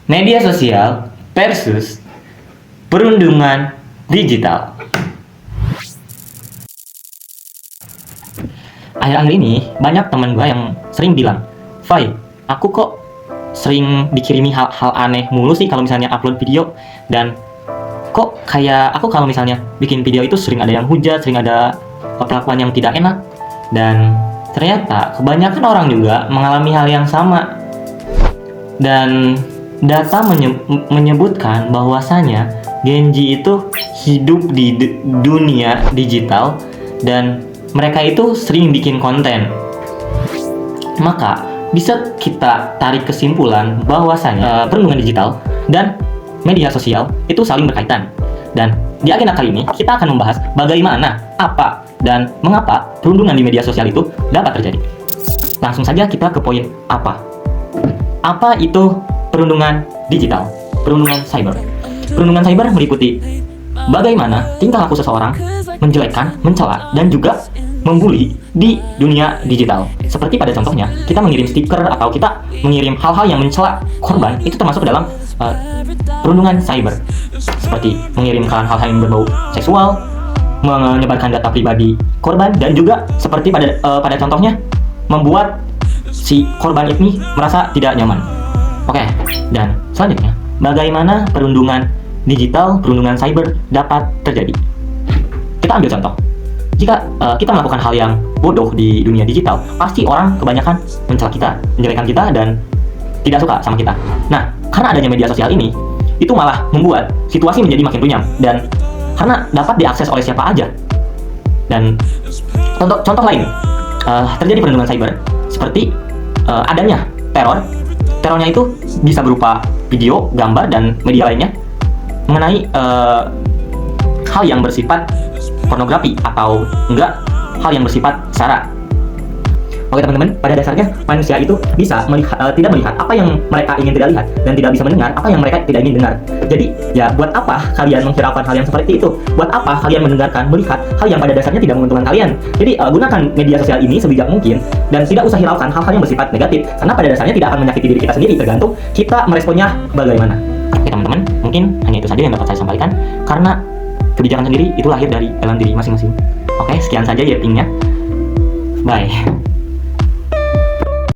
Media sosial versus perundungan digital. Akhir-akhir ini banyak teman gue yang sering bilang, "Fai, aku kok sering dikirimi hal-hal aneh mulu sih kalau misalnya upload video, dan kok kayak aku kalau misalnya bikin video itu sering ada yang hujat, sering ada perlakuan yang tidak enak." Dan ternyata kebanyakan orang juga mengalami hal yang sama. Dan data menyebutkan bahwasanya Gen Z itu hidup di dunia digital dan mereka itu sering bikin konten. Maka bisa kita tarik kesimpulan bahwasanya perundungan digital dan media sosial itu saling berkaitan. Dan di agenda kali ini kita akan membahas bagaimana, apa, dan mengapa perundungan di media sosial itu dapat terjadi. Langsung saja kita ke poin apa. Apa itu perundungan digital? Perundungan cyber. Perundungan cyber meliputi bagaimana tingkah laku seseorang menjelekkan, mencela, dan juga membuli di dunia digital. Seperti pada contohnya, kita mengirim stiker atau kita mengirim hal-hal yang mencela korban, itu termasuk ke dalam perundungan cyber. Seperti mengirimkan hal-hal yang berbau seksual, menyebarkan data pribadi korban, dan juga seperti pada contohnya membuat si korban ini merasa tidak nyaman. Oke, dan selanjutnya, bagaimana perundungan digital, perundungan cyber dapat terjadi? Kita ambil contoh. Jika kita melakukan hal yang bodoh di dunia digital, pasti orang kebanyakan mencela kita, menjelekkan kita, dan tidak suka sama kita. Nah, karena adanya media sosial ini, itu malah membuat situasi menjadi makin runyam, dan karena dapat diakses oleh siapa aja. Dan contoh lain, terjadi perundungan cyber seperti adanya teror. Terornya itu bisa berupa video, gambar, dan media lainnya mengenai hal yang bersifat pornografi atau enggak hal yang bersifat sara. Oke teman-teman, pada dasarnya manusia itu bisa tidak melihat apa yang mereka ingin tidak lihat, dan tidak bisa mendengar apa yang mereka tidak ingin dengar. Jadi ya, buat apa kalian menghiraukan hal yang seperti itu? Buat apa kalian mendengarkan, melihat hal yang pada dasarnya tidak menguntungkan kalian? Jadi gunakan media sosial ini sebijak mungkin, dan tidak usah hiraukan hal-hal yang bersifat negatif, karena pada dasarnya tidak akan menyakiti diri kita sendiri, tergantung kita meresponnya bagaimana. Oke teman-teman, mungkin hanya itu saja yang dapat saya sampaikan, karena kebijakan sendiri itu lahir dari dalam diri masing-masing. Oke, sekian saja yapingnya. Bye.